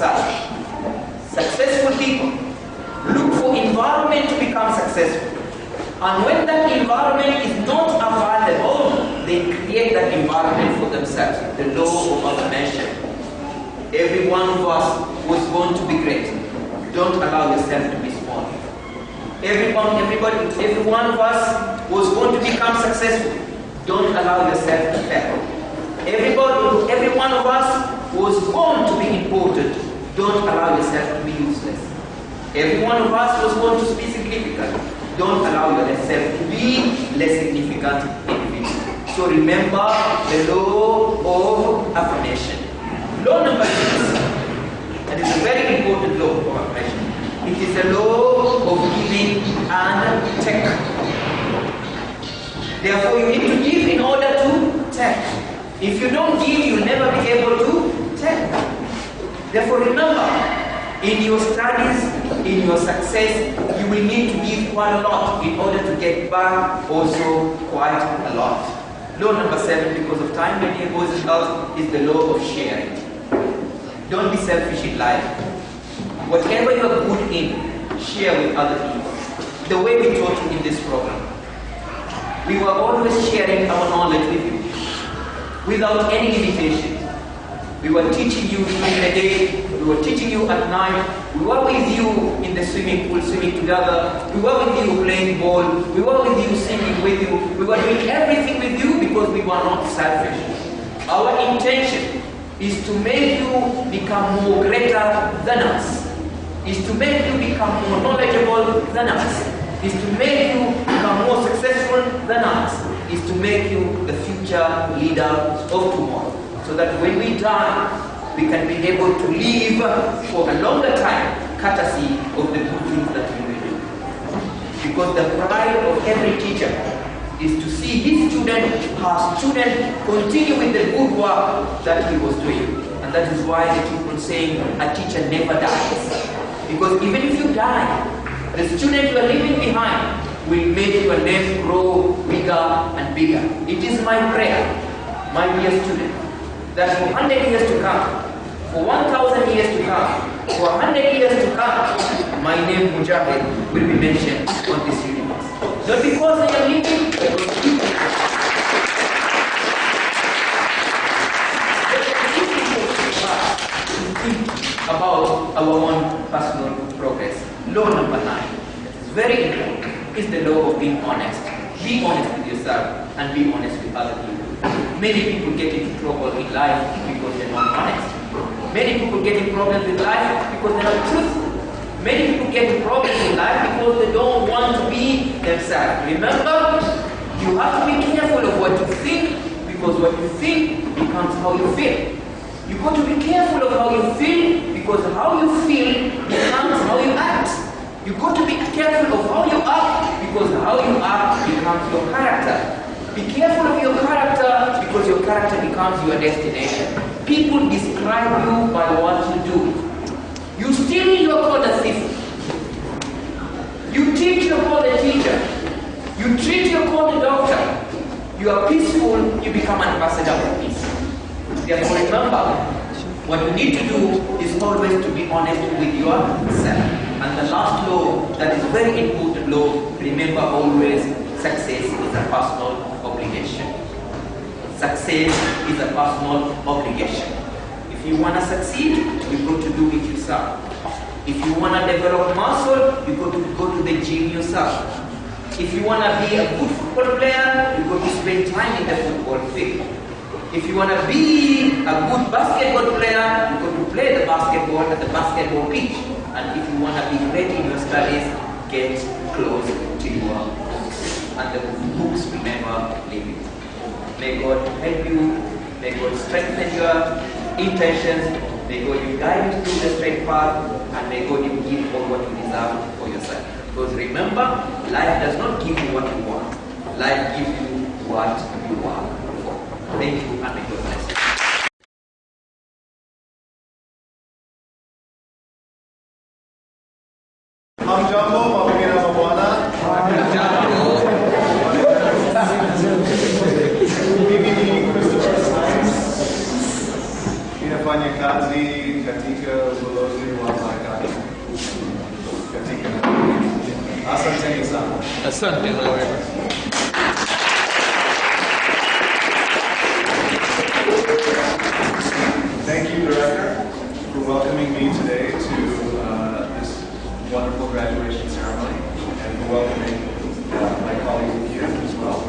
such. Successful people look for environment to become successful. And when that environment is not available, they create that environment for themselves. The law of affirmation. Every one of us was born to be great. Don't allow yourself to be small. Every one of us was born to become successful. Don't allow yourself to fail. Every one of us was born to be important. Don't allow yourself to be useless. Every one of us was born to be significant. Don't allow yourself to be less significant individual. So remember the law of affirmation. Law number 6. That is a very important law of affirmation. It is a law of giving and take. Therefore, you need to give in order to take. If you don't give, you'll never be able to take. Therefore, remember, in your studies, in your success, you will need to give quite a lot in order to get back also quite a lot. Law number 7, because of time, many boys and girls, is the law of sharing. Don't be selfish in life. Whatever you are good in, share with other people. The way we taught you in this program, we were always sharing our knowledge with you without any limitation. We were teaching you during the day, we were teaching you at night, we were with you in the swimming pool, swimming together, we were with you playing ball, we were with you singing with you, we were doing everything with you because we were not selfish. Our intention is to make you become more greater than us, is to make you become more knowledgeable than us, is to make you become more successful than us, is to make you the future leader of tomorrow. So that when we die, we can be able to live for a longer time, courtesy of the good things that we will do. Because the pride of every teacher is to see his student, her student, continue with the good work that he was doing. And that is why they keep on saying, a teacher never dies. Because even if you die, the student you are leaving behind will make your name grow bigger and bigger. It is my prayer, my dear student, that for 100 years to come, for 1,000 years to come, for 100 years to come, my name Mujahid will be mentioned on this universe. Not because I am living, because you think about our own personal progress. Law number 9, that is very important, is the law of being honest. Be honest with yourself and be honest with other people. Many people get into trouble in life because they're not honest. Many people get in problems in life because they're not truthful. Many people get in problems in life because they don't want to be themselves. Remember, you have to be careful of what you think, because what you think becomes how you feel. You got to be careful of how you feel, because how you feel becomes how you act. You got to be careful of how you act, because how you act becomes your character. Be careful of your character, because your character becomes your destination. People describe you by what you do. You steal, you are called a thief. You teach, you are called a teacher. You treat, you are called a doctor. You are peaceful, you become an ambassador of peace. Therefore, remember, what you need to do is always to be honest with yourself. And the last law, that is very important law, remember always, success is a personal obligation. Success is a personal obligation. If you want to succeed, you've got to do it yourself. If you want to develop muscle, you've got to go to the gym yourself. If you want to be a good football player, you've got to spend time in the football field. If you want to be a good basketball player, you've got to play the basketball at the basketball pitch. And if you want to be great in your studies, get close to your books. And the books will never leave you. May God help you. May God strengthen your intentions. May God guide you through the straight path. And may God give all what you deserve for yourself. Because remember, life does not give you what you want. Life gives you what you are for. Thank you, and may God bless you. Hamjambo, mabibi na mabwana. Mimi ni Christopher Science. Ninafanya kazi katika Something like that. Thank you, Director, for welcoming me today to this wonderful graduation ceremony and for welcoming my colleagues here as well.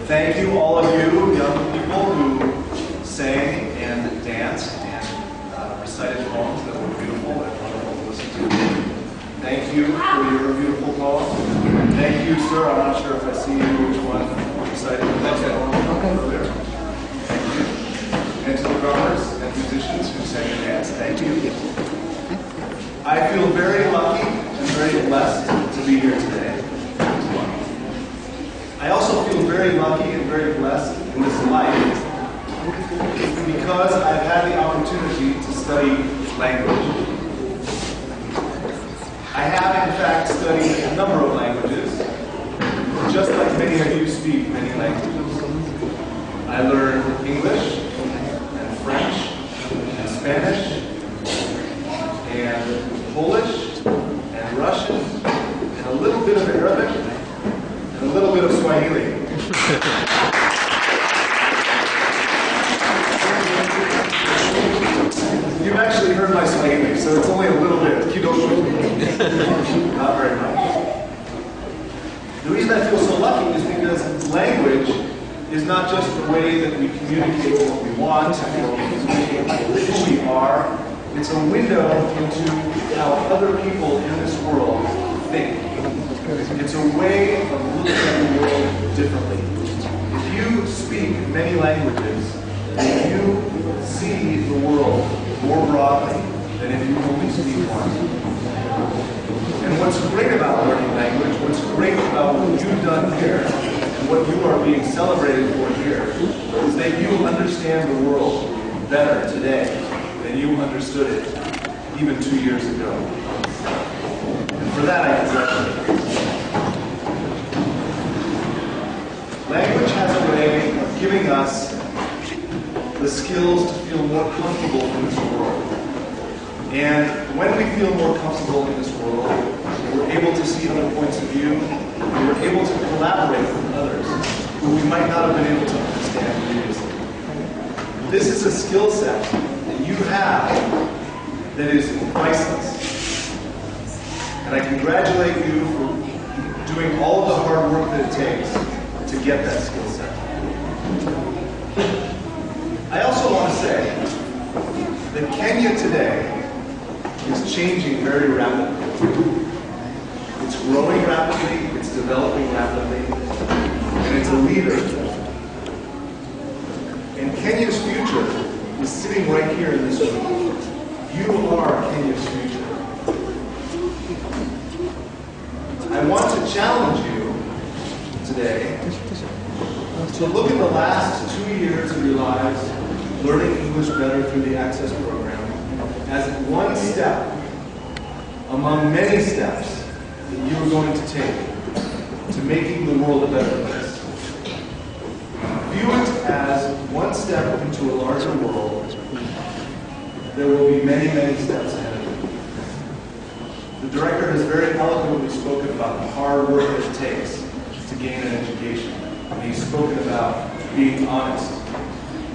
Thank you, all of you young people who sang and danced and recited poems that were beautiful and wonderful to listen to. Thank you for your beautiful poem. Thank you, sir. I'm not sure if I see you which one recited the next poem earlier. Thank you. And to the drummers and musicians who sang and danced, thank you. I feel very lucky and very blessed to be here today. I also feel very lucky and very blessed in this life because I've had the opportunity to study language. I have, in fact, studied a number of languages, just like many of you speak many languages. I learned English and French and Spanish and Polish and Russian and a little bit of Arabic and a little bit of Swahili. You've actually heard my Swahili, so it's only a little bit. Not very much. The reason I feel so lucky is because language is not just the way that we communicate what we want or who we are. It's a window into how other people in this world think. It's a way of looking at the world differently. If you speak many languages, then you see the world more broadly than if you only speak one. And what's great about learning language, what's great about what you've done here, and what you are being celebrated for here, is that you understand the world better today than you understood it even 2 years ago. And for that, I congratulate you. Language has a way of giving us the skills to feel more comfortable in this world. And when we feel more comfortable in this world, we're able to see other points of view, and we're able to collaborate with others who we might not have been able to understand previously. This is a skill set that you have that is priceless. And I congratulate you for doing all of the hard work that it takes to get that skill set. I also want to say that Kenya today is changing very rapidly. It's growing rapidly, it's developing rapidly, and it's a leader. And Kenya's future is sitting right here in this room. You are Kenya's future. I want to challenge you today to look at the last 2 years of your lives learning English better through the Access program as one step among many steps that you are going to take to making the world a better place. View it as one step into a larger world. There will be many, many steps ahead of you. The director has very eloquently spoken about the hard work that it takes to gain an education. And he's spoken about being honest.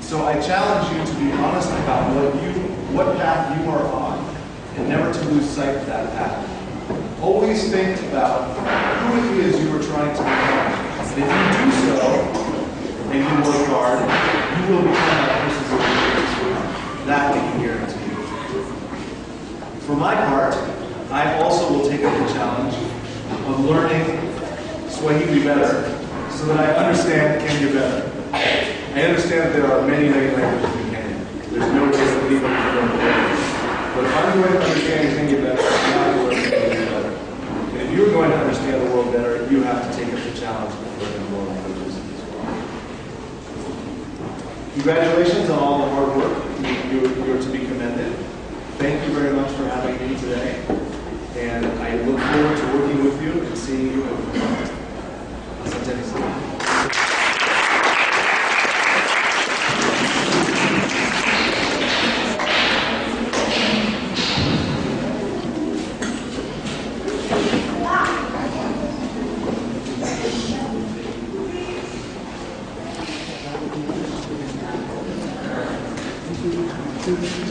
So I challenge you to be honest about what path you are on, and never to lose sight of that path. Always think about who it is you are trying to become. And if you do so, and you work hard, you will become that person who is. That we can guarantee you. For my part, I also will take up the challenge of learning Swahili better, so that I understand Kenya better. I understand that there are many, many languages in Kenya. There's no way that anybody can learn the language. But if I'm going to understand Kenya better, I have to learn Kenya better. And if you're going to understand the world better, you have to take up the challenge of learning more languages as well. Congratulations on all the hard work. You're to be commended. Thank you very much for having me today. And I look forward to working with you and seeing you in the future. Actually,